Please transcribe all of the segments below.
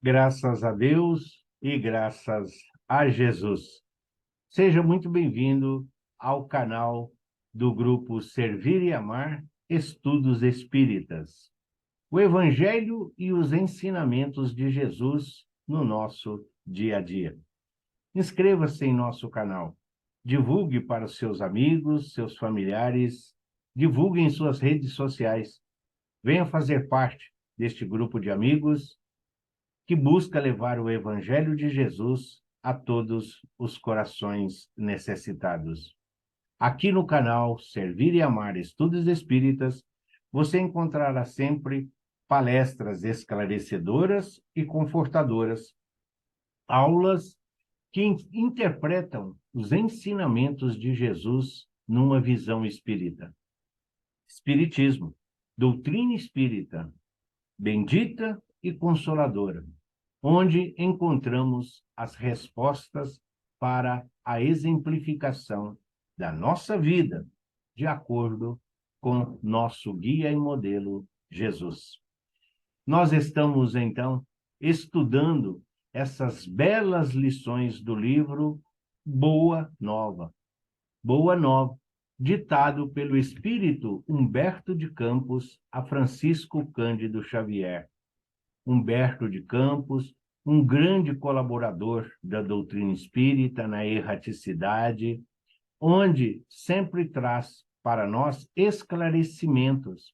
Graças a Deus e graças a Jesus. Seja muito bem-vindo ao canal do grupo Servir e Amar Estudos Espíritas. O Evangelho e os ensinamentos de Jesus no nosso dia a dia. Inscreva-se em nosso canal. Divulgue para os seus amigos, seus familiares. Divulgue em suas redes sociais. Venha fazer parte deste grupo de amigos que busca levar o Evangelho de Jesus a todos os corações necessitados. Aqui no canal Servir e Amar Estudos Espíritas, você encontrará sempre palestras esclarecedoras e confortadoras, aulas que interpretam os ensinamentos de Jesus numa visão espírita. Espiritismo, doutrina espírita, bendita e consoladora, onde encontramos as respostas para a exemplificação da nossa vida, de acordo com nosso guia e modelo, Jesus. Nós estamos, então, estudando essas belas lições do livro Boa Nova. Boa Nova, ditado pelo espírito Humberto de Campos a Francisco Cândido Xavier. Humberto de Campos, um grande colaborador da doutrina espírita na erraticidade, onde sempre traz para nós esclarecimentos.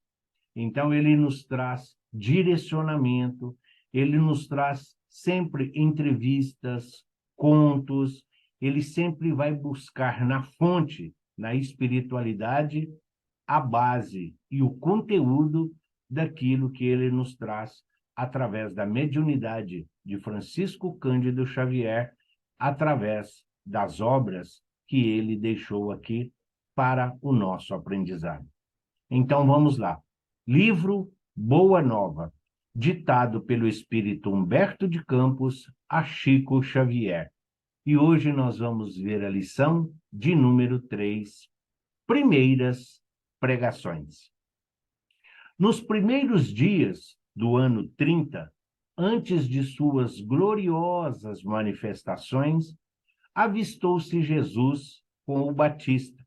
Então, ele nos traz direcionamento, ele nos traz sempre entrevistas, contos, ele sempre vai buscar na fonte, na espiritualidade, a base e o conteúdo daquilo que ele nos traz através da mediunidade de Francisco Cândido Xavier, através das obras que ele deixou aqui para o nosso aprendizado. Então, vamos lá. Livro Boa Nova, ditado pelo espírito Humberto de Campos a Chico Xavier. E hoje nós vamos ver a lição de número 3, Primeiras Pregações. Nos primeiros dias do ano 30, antes de suas gloriosas manifestações, avistou-se Jesus com o Batista,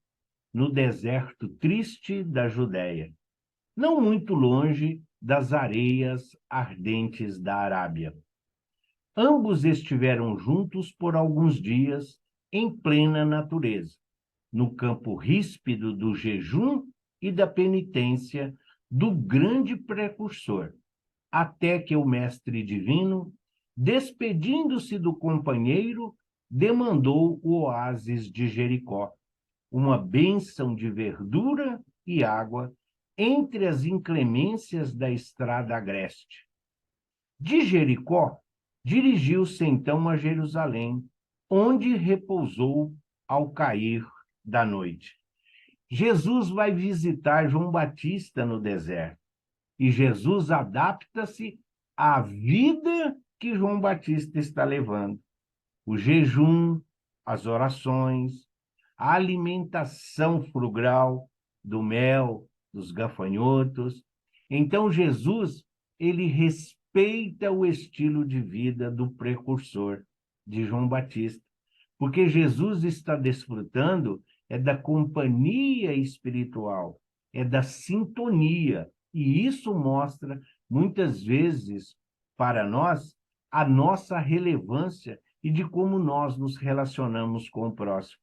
no deserto triste da Judéia, não muito longe das areias ardentes da Arábia. Ambos estiveram juntos por alguns dias em plena natureza, no campo ríspido do jejum e da penitência do grande precursor, até que o mestre divino, despedindo-se do companheiro, demandou o oásis de Jericó, uma bênção de verdura e água entre as inclemências da estrada agreste. De Jericó, dirigiu-se então a Jerusalém, onde repousou ao cair da noite. Jesus vai visitar João Batista no deserto. E Jesus adapta-se à vida que João Batista está levando. O jejum, as orações, a alimentação frugal do mel, dos gafanhotos. Então, Jesus, ele respeita o estilo de vida do precursor de João Batista, porque Jesus está desfrutando da companhia espiritual, da sintonia, e isso mostra, muitas vezes, para nós, a nossa relevância e de como nós nos relacionamos com o próximo.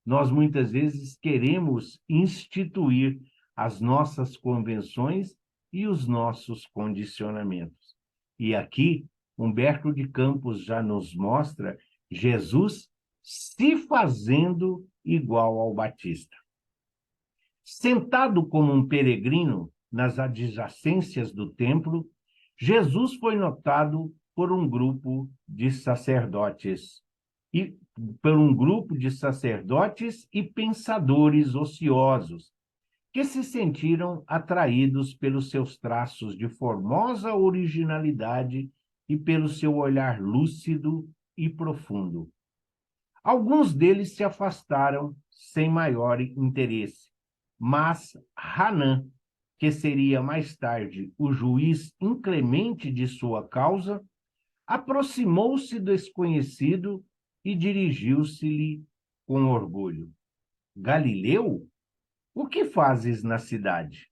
Nós, muitas vezes, queremos instituir as nossas convenções e os nossos condicionamentos. E aqui, Humberto de Campos já nos mostra Jesus se fazendo igual ao Batista. Sentado como um peregrino nas adjacências do templo, Jesus foi notado por um grupo de sacerdotes e pensadores ociosos, que se sentiram atraídos pelos seus traços de formosa originalidade e pelo seu olhar lúcido e profundo. Alguns deles se afastaram sem maior interesse, mas Hanã, que seria mais tarde o juiz inclemente de sua causa, Aproximou-se do desconhecido e dirigiu-se-lhe com orgulho. Galileu, o que fazes na cidade?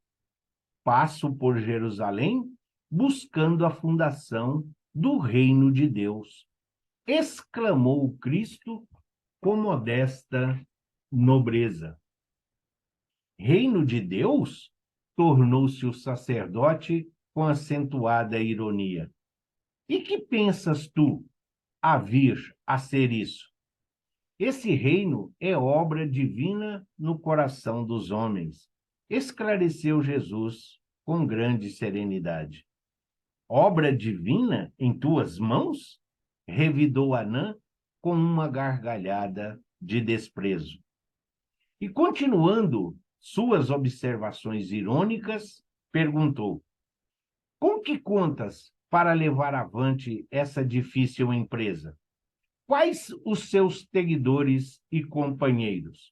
Passo por Jerusalém, buscando a fundação do reino de Deus, exclamou o Cristo com modesta nobreza. Reino de Deus? Tornou-se o sacerdote com acentuada ironia. E que pensas tu a vir a ser isso? Esse reino é obra divina no coração dos homens, esclareceu Jesus com grande serenidade. Obra divina em tuas mãos? Revidou Hanã com uma gargalhada de desprezo. E continuando suas observações irônicas, perguntou: com que contas para levar avante essa difícil empresa? Quais os seus seguidores e companheiros?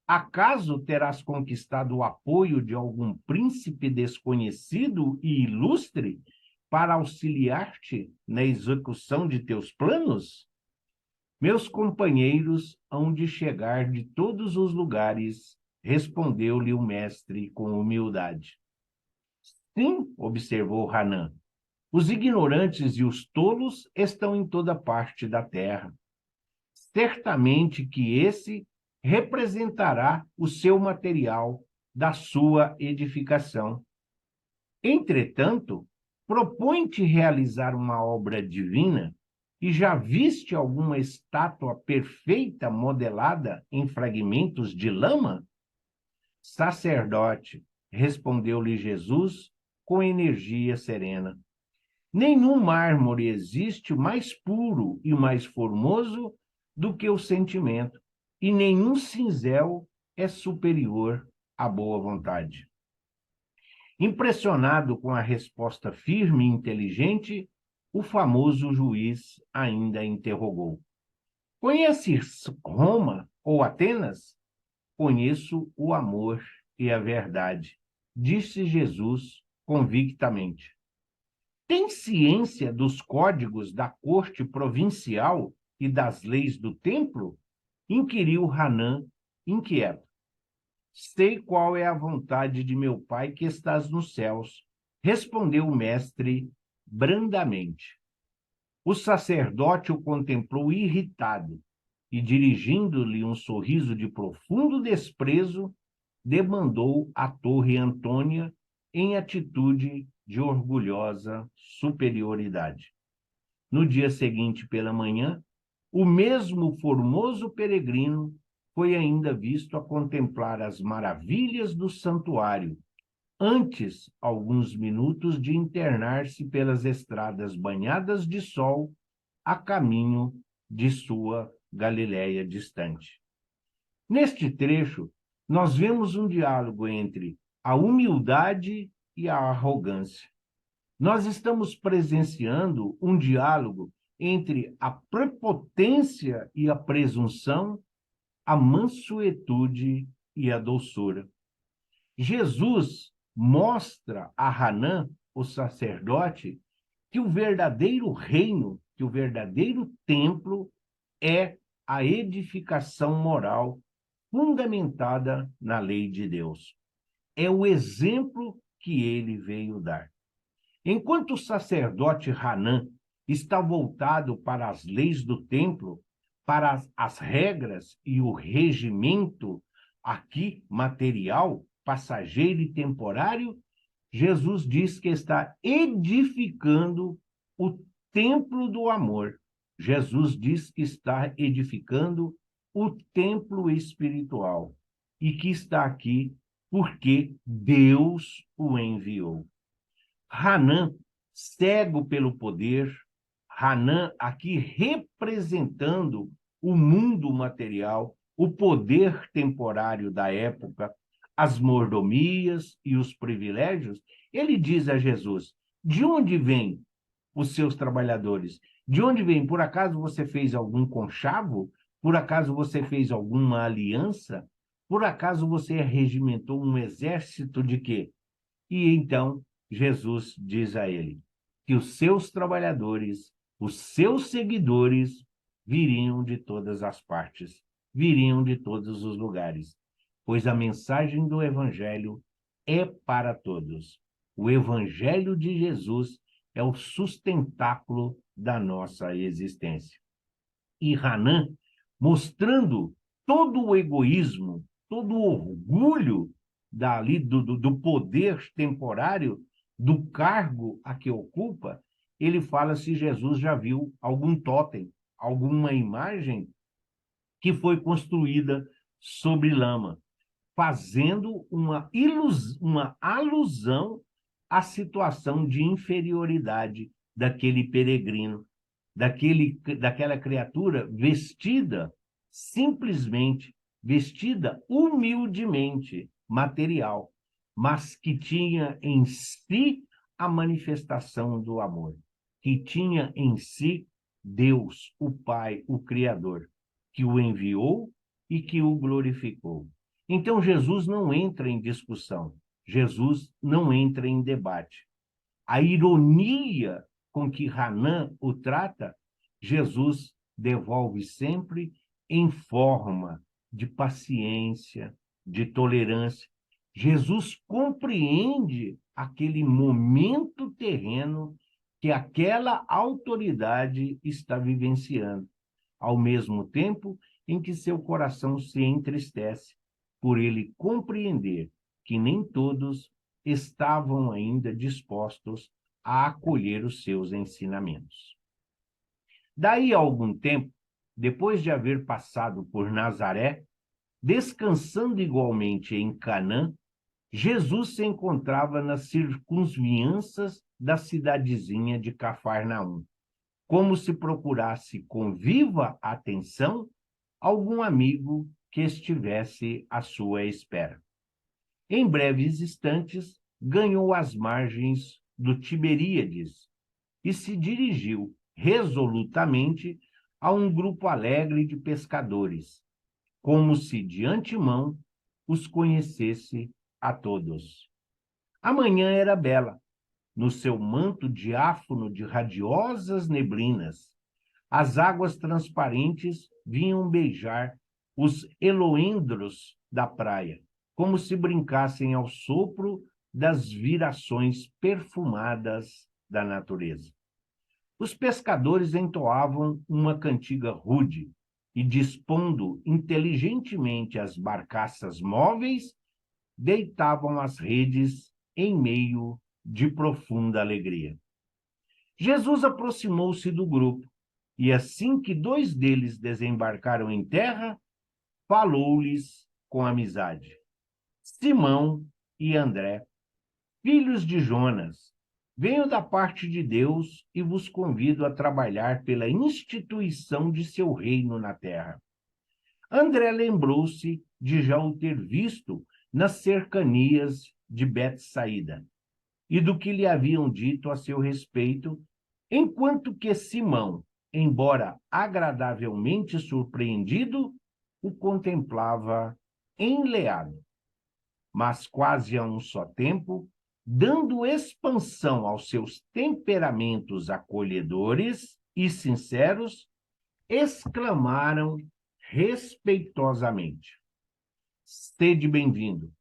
Acaso terás conquistado o apoio de algum príncipe desconhecido e ilustre para auxiliar-te na execução de teus planos? Meus companheiros hão de chegar de todos os lugares, respondeu-lhe o mestre com humildade. Sim, observou Hanã, os ignorantes e os tolos estão em toda parte da terra. Certamente que esse representará o seu material da sua edificação. Entretanto, propõe-te realizar uma obra divina e já viste alguma estátua perfeita modelada em fragmentos de lama? Sacerdote, respondeu-lhe Jesus com energia serena. Nenhum mármore existe mais puro e mais formoso do que o sentimento, e nenhum cinzel é superior à boa vontade. Impressionado com a resposta firme e inteligente, o famoso juiz ainda interrogou. Conheces Roma ou Atenas? Conheço o amor e a verdade, disse Jesus convictamente. Tem ciência dos códigos da corte provincial e das leis do templo? Inquiriu Hanã, inquieto. Sei qual é a vontade de meu pai que estás nos céus, respondeu o mestre brandamente. O sacerdote o contemplou irritado e, dirigindo-lhe um sorriso de profundo desprezo, demandou a torre Antônia em atitude de orgulhosa superioridade. No dia seguinte, pela manhã, o mesmo formoso peregrino foi ainda visto a contemplar as maravilhas do santuário, antes, alguns minutos, de internar-se pelas estradas banhadas de sol a caminho de sua Galiléia distante. Neste trecho, nós vemos um diálogo entre a humildade e a arrogância. Nós estamos presenciando um diálogo entre a prepotência e a presunção, a mansuetude e a doçura. Jesus mostra a Hanã, o sacerdote, que o verdadeiro reino, que o verdadeiro templo é a edificação moral fundamentada na lei de Deus. É o exemplo que ele veio dar. Enquanto o sacerdote Hanã está voltado para as leis do templo, para as regras e o regimento aqui material, passageiro e temporário, Jesus diz que está edificando o templo do amor. Jesus diz que está edificando o templo espiritual e que está aqui porque Deus o enviou. Hanã, cego pelo poder, Hanã aqui representando o mundo material, o poder temporário da época, as mordomias e os privilégios, ele diz a Jesus, de onde vêm os seus trabalhadores? De onde vêm? Por acaso você fez algum conchavo? Por acaso você fez alguma aliança? Por acaso você regimentou um exército de quê? E então Jesus diz a ele que os seus trabalhadores, Os seus seguidores viriam de todas as partes, viriam de todos os lugares, pois a mensagem do Evangelho é para todos. O Evangelho de Jesus é o sustentáculo da nossa existência. E Hanan, mostrando todo o egoísmo, todo o orgulho do poder temporário, do cargo a que ocupa, ele fala se Jesus já viu algum totem, alguma imagem que foi construída sobre lama, fazendo uma alusão à situação de inferioridade daquele peregrino, daquela criatura simplesmente, vestida humildemente, material, mas que tinha em si a manifestação do amor, que tinha em si Deus, o Pai, o Criador, que o enviou e que o glorificou. Então, Jesus não entra em discussão, Jesus não entra em debate. A ironia com que Hanan o trata, Jesus devolve sempre em forma de paciência, de tolerância. Jesus compreende aquele momento terreno que aquela autoridade está vivenciando, ao mesmo tempo em que seu coração se entristece por ele compreender que nem todos estavam ainda dispostos a acolher os seus ensinamentos. Daí a algum tempo, depois de haver passado por Nazaré, descansando igualmente em Canaã, Jesus se encontrava nas circunvizinhanças da cidadezinha de Cafarnaum, como se procurasse com viva atenção algum amigo que estivesse à sua espera. Em breves instantes, ganhou as margens do Tiberíades e se dirigiu resolutamente a um grupo alegre de pescadores, como se de antemão os conhecesse a todos. A manhã era bela, no seu manto diáfano de radiosas neblinas. As águas transparentes vinham beijar os eloendros da praia, como se brincassem ao sopro das virações perfumadas da natureza. Os pescadores entoavam uma cantiga rude e, dispondo inteligentemente as barcaças móveis, deitavam as redes em meio de profunda alegria. Jesus aproximou-se do grupo e, assim que 2 deles desembarcaram em terra, falou-lhes com amizade. Simão e André, filhos de Jonas, venho da parte de Deus e vos convido a trabalhar pela instituição de seu reino na terra. André lembrou-se de já o ter visto nas cercanias de Betsaída e do que lhe haviam dito a seu respeito, enquanto que Simão, embora agradavelmente surpreendido, o contemplava enleado. Mas quase a um só tempo, dando expansão aos seus temperamentos acolhedores e sinceros, exclamaram respeitosamente: sede bem-vindo.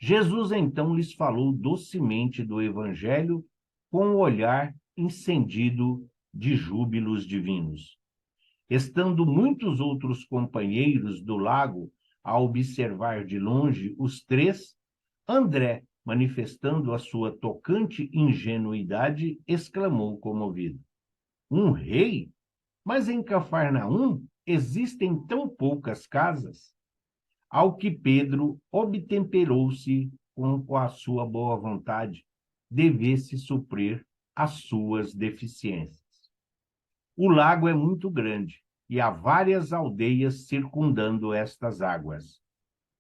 Jesus então lhes falou docemente do Evangelho com o olhar encendido de júbilos divinos. Estando muitos outros companheiros do lago a observar de longe os 3, André, manifestando a sua tocante ingenuidade, exclamou comovido: um rei? Mas em Cafarnaum existem tão poucas casas? Ao que Pedro obtemperou-se com a sua boa vontade, devesse suprir as suas deficiências. O lago é muito grande e há várias aldeias circundando estas águas.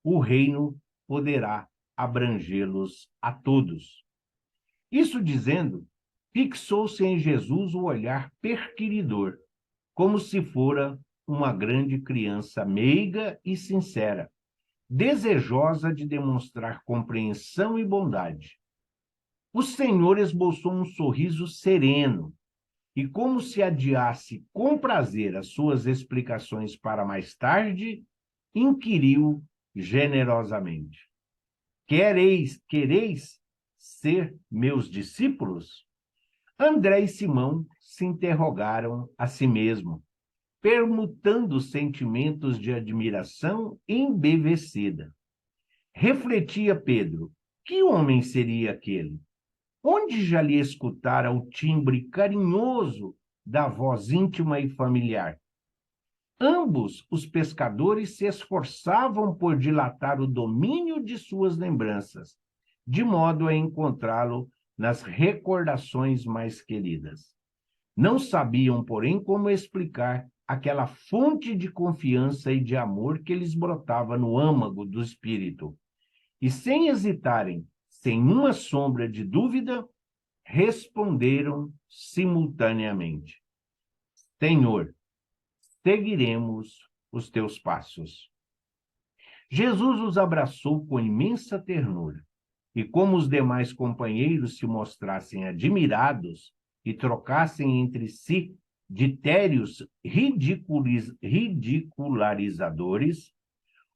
O reino poderá abrangê-los a todos. Isso dizendo, fixou-se em Jesus o olhar perquiridor, como se fora uma grande criança meiga e sincera, desejosa de demonstrar compreensão e bondade. O Senhor esboçou um sorriso sereno e, como se adiasse com prazer as suas explicações para mais tarde, inquiriu generosamente: quereis ser meus discípulos? André e Simão se interrogaram a si mesmo, permutando sentimentos de admiração embevecida. Refletia Pedro: que homem seria aquele? Onde já lhe escutara o timbre carinhoso da voz íntima e familiar? Ambos os pescadores se esforçavam por dilatar o domínio de suas lembranças, de modo a encontrá-lo nas recordações mais queridas. Não sabiam, porém, como explicar aquela fonte de confiança e de amor que lhes brotava no âmago do espírito. E, sem hesitarem, sem uma sombra de dúvida, responderam simultaneamente: Senhor, seguiremos os teus passos. Jesus os abraçou com imensa ternura, e como os demais companheiros se mostrassem admirados e trocassem entre si ditérios ridicularizadores,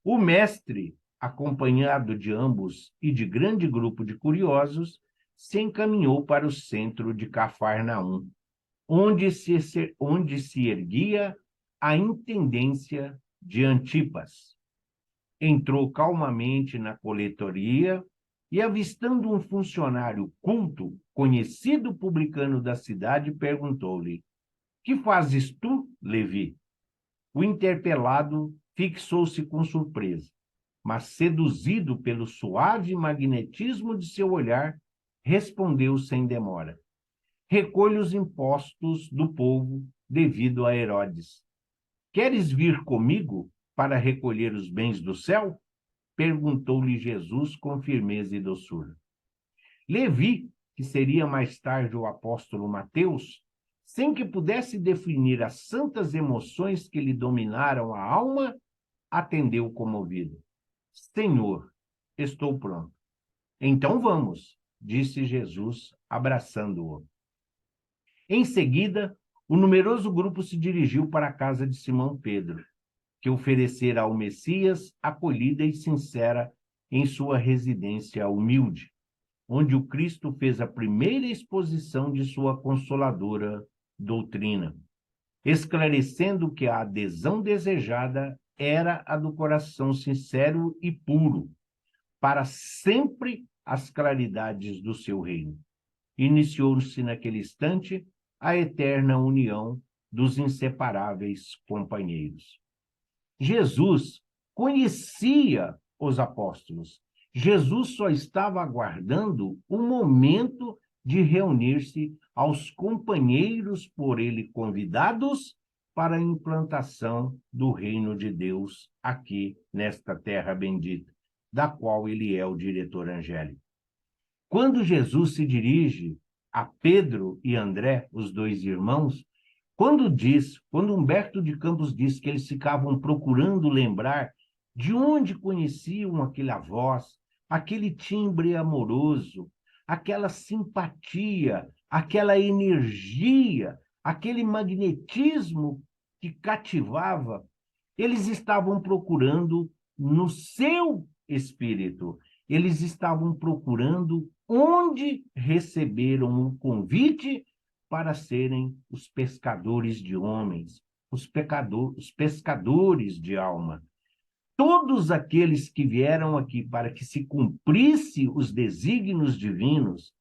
o mestre, acompanhado de ambos e de grande grupo de curiosos, se encaminhou para o centro de Cafarnaum, onde se erguia a intendência de Antipas. Entrou calmamente na coletoria e, avistando um funcionário culto, conhecido publicano da cidade, perguntou-lhe: que fazes tu, Levi? O interpelado fixou-se com surpresa, mas, seduzido pelo suave magnetismo de seu olhar, respondeu sem demora: recolho os impostos do povo devido a Herodes. Queres vir comigo para recolher os bens do céu? Perguntou-lhe Jesus com firmeza e doçura. Levi, que seria mais tarde o apóstolo Mateus, sem que pudesse definir as santas emoções que lhe dominaram a alma, atendeu comovido: Senhor, estou pronto. Então vamos, disse Jesus, abraçando-o. Em seguida, o numeroso grupo se dirigiu para a casa de Simão Pedro, que oferecera ao Messias acolhida e sincera em sua residência humilde, onde o Cristo fez a primeira exposição de sua consoladora doutrina, esclarecendo que a adesão desejada era a do coração sincero e puro, para sempre as claridades do seu reino. Iniciou-se naquele instante a eterna união dos inseparáveis companheiros. Jesus conhecia os apóstolos. Jesus só estava aguardando o momento de reunir-se aos companheiros por ele convidados para a implantação do reino de Deus aqui nesta terra bendita, da qual ele é o diretor angélico. Quando Jesus se dirige a Pedro e André, os dois irmãos, quando Humberto de Campos diz que eles ficavam procurando lembrar de onde conheciam aquela voz, aquele timbre amoroso, aquela simpatia, aquela energia, aquele magnetismo que cativava, eles estavam procurando no seu espírito, eles estavam procurando onde receberam o convite para serem os pescadores de homens, os pescadores de alma. Todos aqueles que vieram aqui para que se cumprisse os desígnios divinos,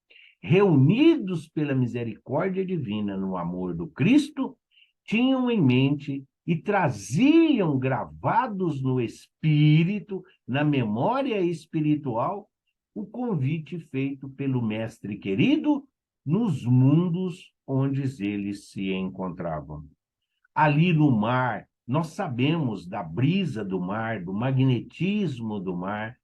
reunidos pela misericórdia divina no amor do Cristo, tinham em mente e traziam gravados no espírito, na memória espiritual, o convite feito pelo Mestre querido nos mundos onde eles se encontravam. Ali no mar, nós sabemos da brisa do mar, do magnetismo do mar.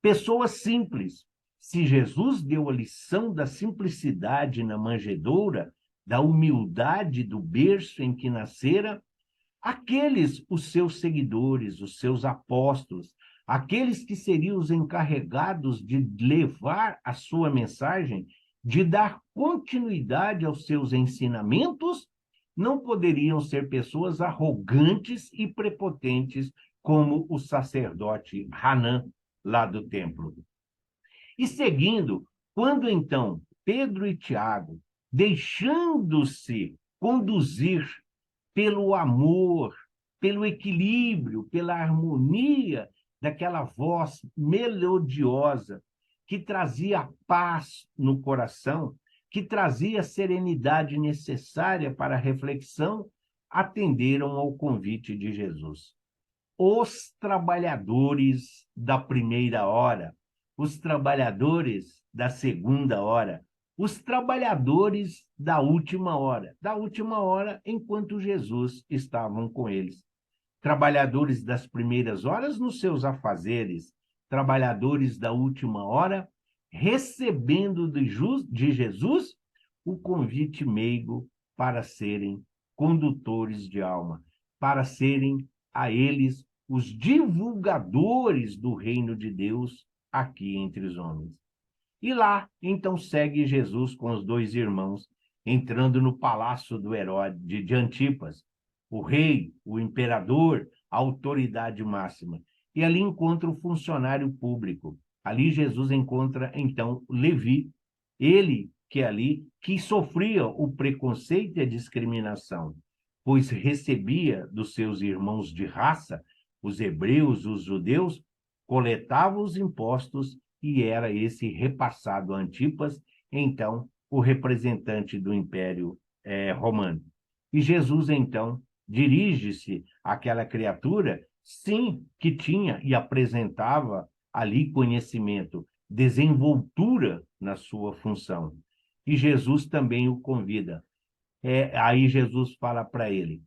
Pessoas simples. Se Jesus deu a lição da simplicidade na manjedoura, da humildade do berço em que nascera, aqueles, os seus seguidores, os seus apóstolos, aqueles que seriam os encarregados de levar a sua mensagem, de dar continuidade aos seus ensinamentos, não poderiam ser pessoas arrogantes e prepotentes como o sacerdote Hanã, lá do templo. E seguindo, quando então Pedro e Tiago, deixando-se conduzir pelo amor, pelo equilíbrio, pela harmonia daquela voz melodiosa que trazia paz no coração, que trazia a serenidade necessária para a reflexão, atenderam ao convite de Jesus. Os trabalhadores da primeira hora, os trabalhadores da segunda hora, os trabalhadores da última hora enquanto Jesus estavam com eles. Trabalhadores das primeiras horas nos seus afazeres, trabalhadores da última hora, recebendo de Jesus o convite meigo para serem condutores de alma, para serem a eles os divulgadores do reino de Deus aqui entre os homens. E lá, então, segue Jesus com os dois irmãos, entrando no palácio do Herodes, de Antipas, o rei, o imperador, a autoridade máxima. E ali encontra o funcionário público. Ali Jesus encontra, então, Levi, ele que sofria o preconceito e a discriminação, pois recebia dos seus irmãos de raça, os hebreus, os judeus, coletava os impostos e era esse repassado a Antipas, então, o representante do Império Romano. E Jesus, então, dirige-se àquela criatura, sim, que tinha e apresentava ali conhecimento, desenvoltura na sua função. E Jesus também o convida. Aí Jesus fala para ele: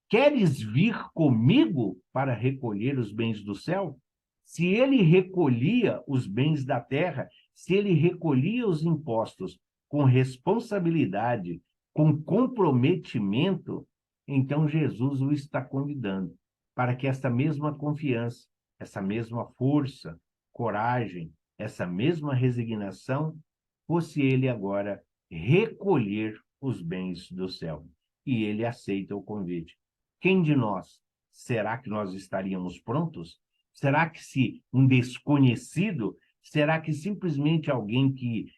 queres vir comigo para recolher os bens do céu? Se ele recolhia os bens da terra, se ele recolhia os impostos com responsabilidade, com comprometimento, então Jesus o está convidando para que essa mesma confiança, essa mesma força, coragem, essa mesma resignação, fosse ele agora recolher os bens do céu. E ele aceita o convite. Quem de nós? Será que nós estaríamos prontos? Será que se um desconhecido, será que simplesmente alguém que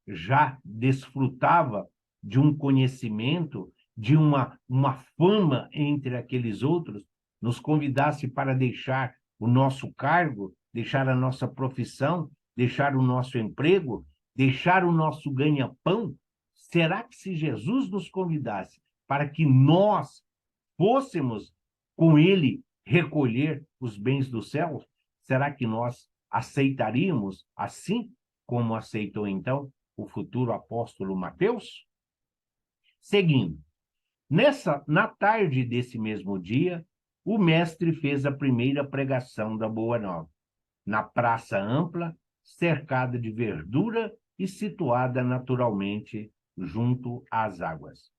já desfrutava de um conhecimento, de uma fama entre aqueles outros, nos convidasse para deixar o nosso cargo, deixar a nossa profissão, deixar o nosso emprego, deixar o nosso ganha-pão? Será que se Jesus nos convidasse para que nós fôssemos com ele recolher os bens do céu, será que nós aceitaríamos assim como aceitou então o futuro apóstolo Mateus? Seguindo, na tarde desse mesmo dia, o mestre fez a primeira pregação da Boa Nova, na praça ampla, cercada de verdura e situada naturalmente junto às águas.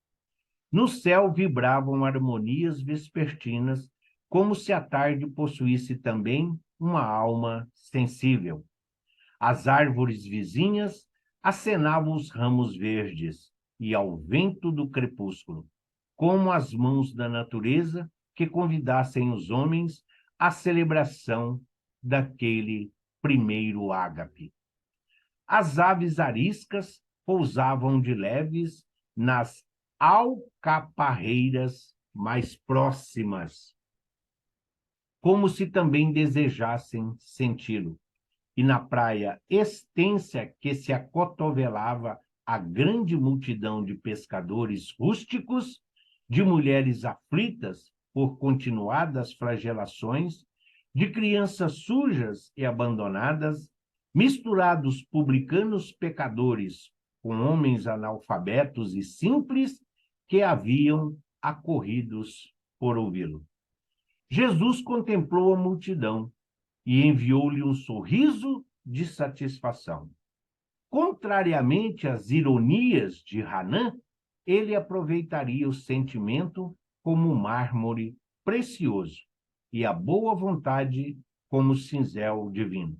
No céu vibravam harmonias vespertinas, como se a tarde possuísse também uma alma sensível. As árvores vizinhas acenavam os ramos verdes e ao vento do crepúsculo, como as mãos da natureza que convidassem os homens à celebração daquele primeiro ágape. As aves ariscas pousavam de leves nas alcaparreiras mais próximas, como se também desejassem senti-lo. E na praia extensa que se acotovelava a grande multidão de pescadores rústicos, de mulheres aflitas por continuadas flagelações, de crianças sujas e abandonadas, misturados publicanos pecadores com homens analfabetos e simples que haviam acorridos por ouvi-lo. Jesus contemplou a multidão e enviou-lhe um sorriso de satisfação. Contrariamente às ironias de Hanã, ele aproveitaria o sentimento como mármore precioso e a boa vontade como cinzel divino.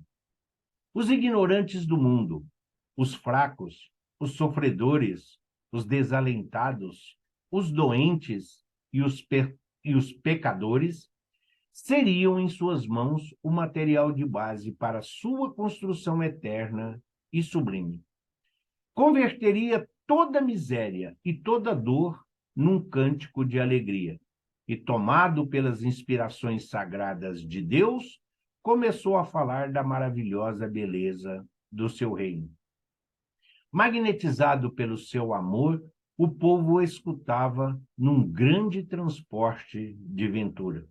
Os ignorantes do mundo, os fracos, os sofredores, os desalentados, os doentes e os pecadores seriam em suas mãos o material de base para sua construção eterna e sublime. Converteria toda miséria e toda dor num cântico de alegria. E, tomado pelas inspirações sagradas de Deus, começou a falar da maravilhosa beleza do seu reino. Magnetizado pelo seu amor, o povo o escutava num grande transporte de ventura.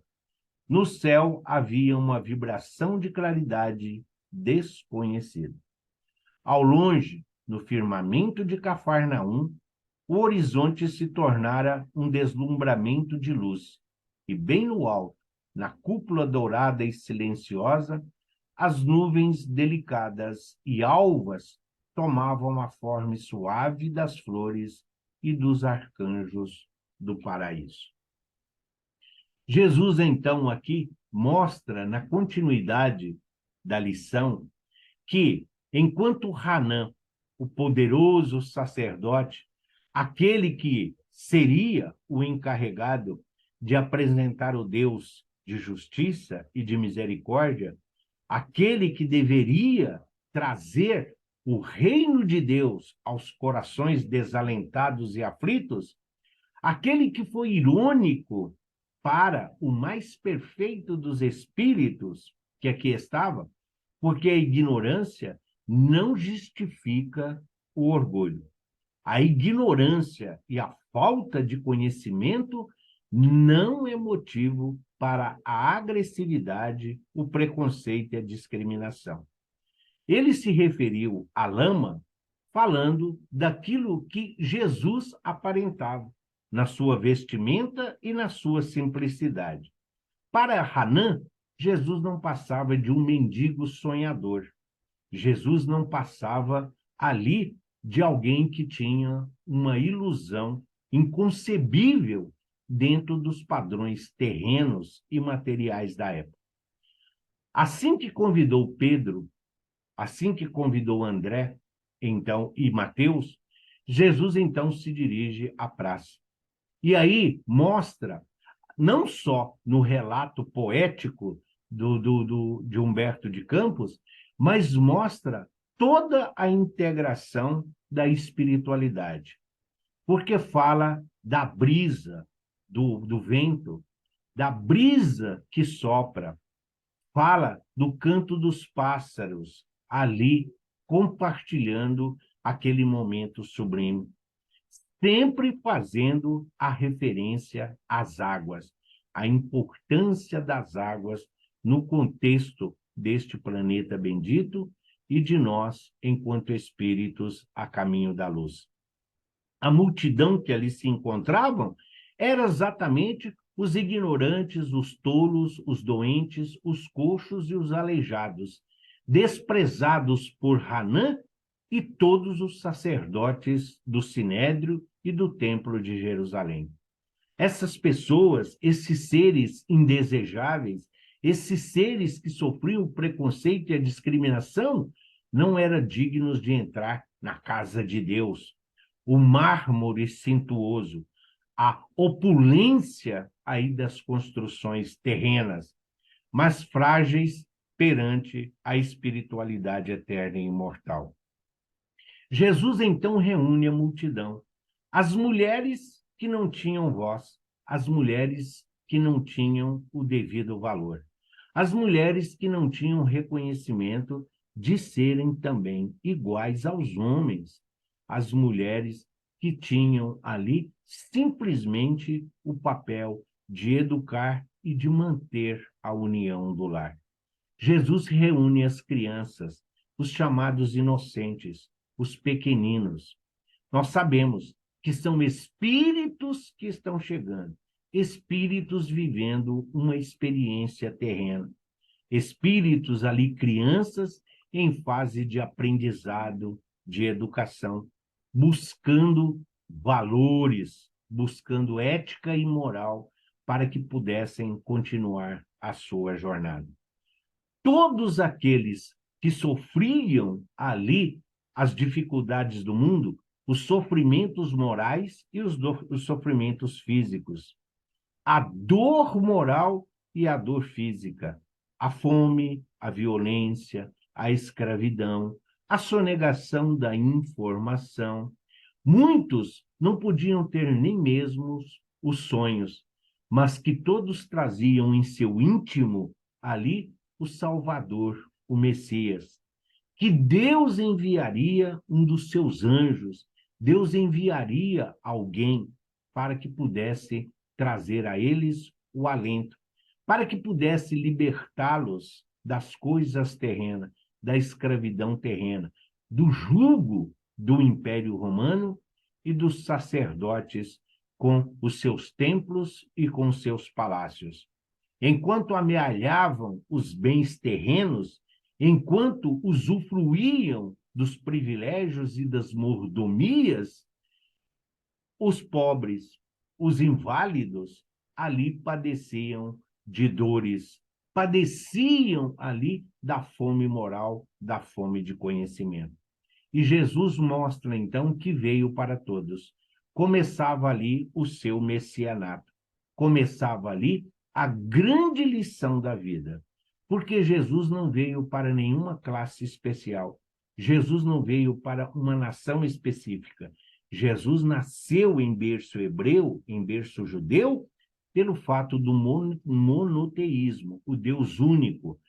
No céu havia uma vibração de claridade desconhecida. Ao longe, no firmamento de Cafarnaum, o horizonte se tornara um deslumbramento de luz, e bem no alto, na cúpula dourada e silenciosa, as nuvens delicadas e alvas tomavam a forma suave das flores e dos arcanjos do paraíso. Jesus, então, aqui mostra, na continuidade da lição, que, enquanto Hanã, o poderoso sacerdote, aquele que seria o encarregado de apresentar o Deus de justiça e de misericórdia, aquele que deveria trazer o reino de Deus aos corações desalentados e aflitos, aquele que foi irônico para o mais perfeito dos espíritos que aqui estava, porque a ignorância não justifica o orgulho. A ignorância e a falta de conhecimento não é motivo para a agressividade, o preconceito e a discriminação. Ele se referiu à lama falando daquilo que Jesus aparentava, na sua vestimenta e na sua simplicidade. Para Hanã, Jesus não passava de um mendigo sonhador. Jesus não passava ali de alguém que tinha uma ilusão inconcebível dentro dos padrões terrenos e materiais da época. Assim que convidou Pedro, assim que convidou André, então, e Mateus, Jesus então se dirige à praça. E aí mostra, não só no relato poético de Humberto de Campos, mas mostra toda a integração da espiritualidade. Porque fala da brisa, do vento, da brisa que sopra, fala do canto dos pássaros ali, compartilhando aquele momento sublime, sempre fazendo a referência às águas, a importância das águas no contexto deste planeta bendito e de nós, enquanto espíritos a caminho da luz. A multidão que ali se encontravam era exatamente os ignorantes, os tolos, os doentes, os coxos e os aleijados, desprezados por Hanã e todos os sacerdotes do Sinédrio e do Templo de Jerusalém. Essas pessoas, esses seres indesejáveis, esses seres que sofriam o preconceito e a discriminação, não eram dignos de entrar na casa de Deus. O mármore suntuoso, a opulência aí das construções terrenas, mas frágeis perante a espiritualidade eterna e imortal. Jesus então reúne a multidão, as mulheres que não tinham voz, as mulheres que não tinham o devido valor, as mulheres que não tinham reconhecimento de serem também iguais aos homens, as mulheres que tinham ali simplesmente o papel de educar e de manter a união do lar. Jesus reúne as crianças, os chamados inocentes, os pequeninos. Nós sabemos que são espíritos que estão chegando, espíritos vivendo uma experiência terrena, espíritos ali, crianças em fase de aprendizado, de educação, buscando valores, buscando ética e moral para que pudessem continuar a sua jornada. Todos aqueles que sofriam ali as dificuldades do mundo, os sofrimentos morais e os sofrimentos físicos, a dor moral e a dor física, a fome, a violência, a escravidão, a sonegação da informação. Muitos não podiam ter nem mesmo os sonhos, mas que todos traziam em seu íntimo ali o Salvador, o Messias, que Deus enviaria um dos seus anjos, Deus enviaria alguém para que pudesse trazer a eles o alento, para que pudesse libertá-los das coisas terrenas, da escravidão terrena, do jugo do Império Romano e dos sacerdotes com os seus templos e com os seus palácios. Enquanto amealhavam os bens terrenos, enquanto usufruíam dos privilégios e das mordomias, os pobres, os inválidos, ali padeciam de dores, padeciam ali da fome moral, da fome de conhecimento. E Jesus mostra, então, que veio para todos. Começava ali o seu messianato. Começava ali a grande lição da vida. Porque Jesus não veio para nenhuma classe especial. Jesus não veio para uma nação específica. Jesus nasceu em berço hebreu, em berço judeu, pelo fato do monoteísmo, o Deus único,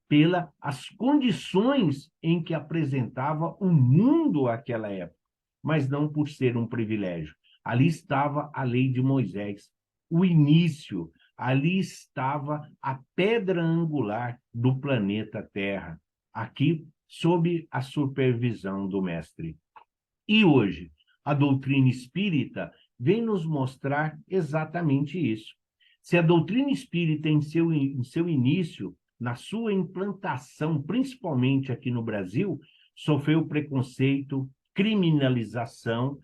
pelas condições em que apresentava o mundo àquela época, mas não por ser um privilégio. Ali estava a lei de Moisés, o início, ali estava a pedra angular do planeta Terra, aqui sob a supervisão do Mestre. E hoje, a doutrina espírita vem nos mostrar exatamente isso. Se a doutrina espírita, em seu início, na sua implantação, principalmente aqui no Brasil, sofreu preconceito, criminalização,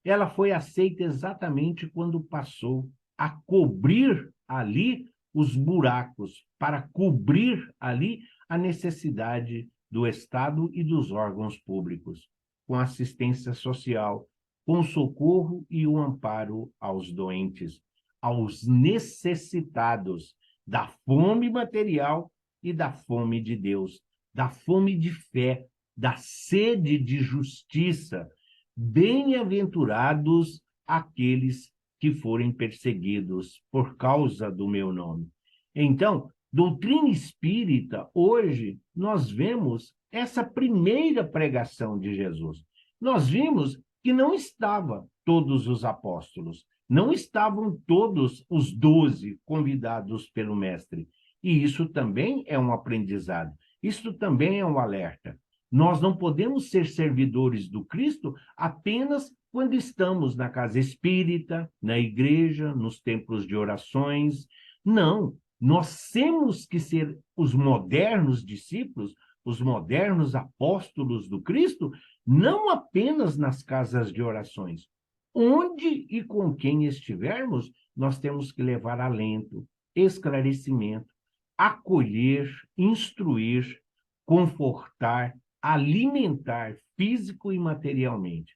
ela foi aceita exatamente quando passou a cobrir ali os buracos, para cobrir ali a necessidade do Estado e dos órgãos públicos, com assistência social, com socorro e o amparo aos doentes, aos necessitados da fome material e da fome de Deus, da fome de fé, da sede de justiça. Bem-aventurados aqueles que forem perseguidos por causa do meu nome. Então, doutrina espírita, hoje, nós vemos essa primeira pregação de Jesus. Nós vimos que não estavam todos os apóstolos, não estavam todos os 12 convidados pelo Mestre. E isso também é um aprendizado, isso também é um alerta. Nós não podemos ser servidores do Cristo apenas quando estamos na casa espírita, na igreja, nos templos de orações. Não, nós temos que ser os modernos discípulos, os modernos apóstolos do Cristo, não apenas nas casas de orações. Onde e com quem estivermos, nós temos que levar alento, esclarecimento, acolher, instruir, confortar, alimentar físico e materialmente.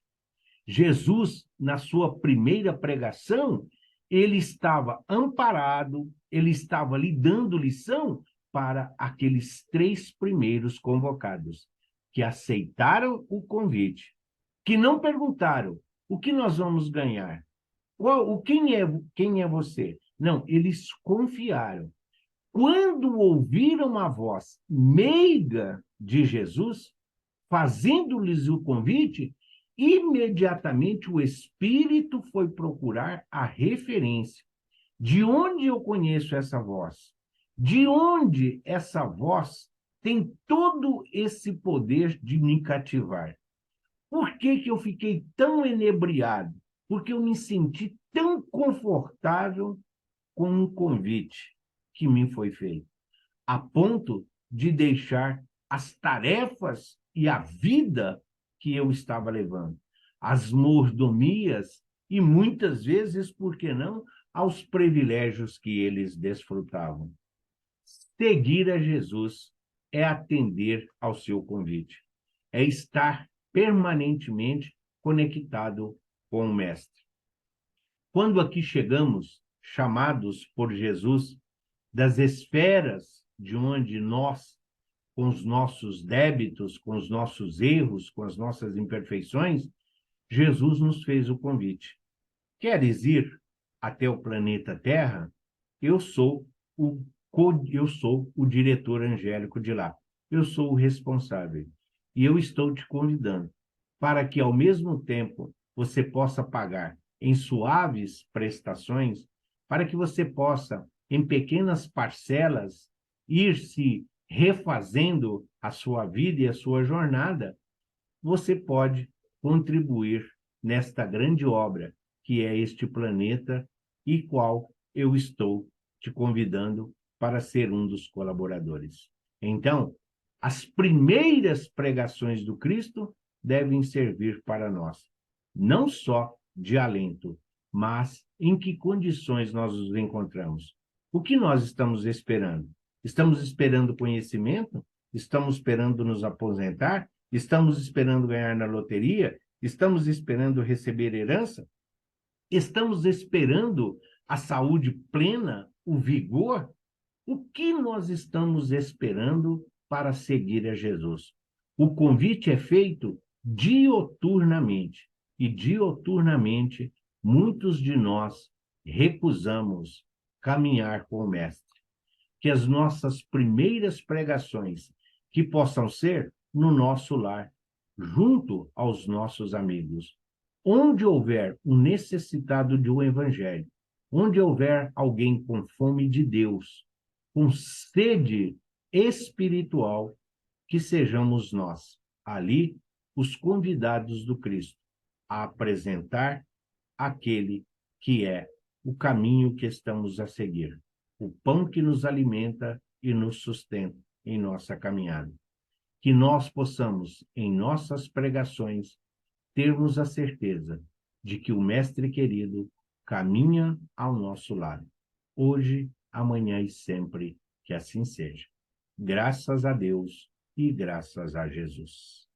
Jesus, na sua primeira pregação, ele estava amparado, ele estava lhe dando lição para aqueles 3 primeiros convocados, que aceitaram o convite, que não perguntaram o que nós vamos ganhar, quem é você? Não, eles confiaram. Quando ouviram a voz meiga de Jesus, fazendo-lhes o convite, imediatamente o Espírito foi procurar a referência. De onde eu conheço essa voz? De onde essa voz tem todo esse poder de me cativar? Por que eu fiquei tão enebriado? Porque eu me senti tão confortável com um convite que me foi feito, a ponto de deixar as tarefas e a vida que eu estava levando, as mordomias e muitas vezes, por que não, aos privilégios que eles desfrutavam. Seguir a Jesus é atender ao seu convite, é estar permanentemente conectado com o Mestre. Quando aqui chegamos, chamados por Jesus, das esferas de onde nós, com os nossos débitos, com os nossos erros, com as nossas imperfeições, Jesus nos fez o convite. Queres ir até o planeta Terra? Eu sou o diretor angélico de lá. Eu sou o responsável. E eu estou te convidando para que, ao mesmo tempo, você possa pagar em suaves prestações, para que você possa, em pequenas parcelas, ir se refazendo a sua vida e a sua jornada. Você pode contribuir nesta grande obra que é este planeta e qual eu estou te convidando para ser um dos colaboradores. Então, as primeiras pregações do Cristo devem servir para nós, não só de alento, mas em que condições nós nos encontramos. O que nós estamos esperando? Estamos esperando conhecimento? Estamos esperando nos aposentar? Estamos esperando ganhar na loteria? Estamos esperando receber herança? Estamos esperando a saúde plena, o vigor? O que nós estamos esperando para seguir a Jesus? O convite é feito dioturnamente, e dioturnamente muitos de nós recusamos caminhar com o Mestre. Que as nossas primeiras pregações, que possam ser no nosso lar, junto aos nossos amigos. Onde houver um necessitado de um evangelho, onde houver alguém com fome de Deus, com sede espiritual, que sejamos nós, ali, os convidados do Cristo, a apresentar aquele que é o caminho que estamos a seguir, o pão que nos alimenta e nos sustenta em nossa caminhada. Que nós possamos, em nossas pregações, termos a certeza de que o Mestre querido caminha ao nosso lado, hoje, amanhã e sempre, que assim seja. Graças a Deus e graças a Jesus.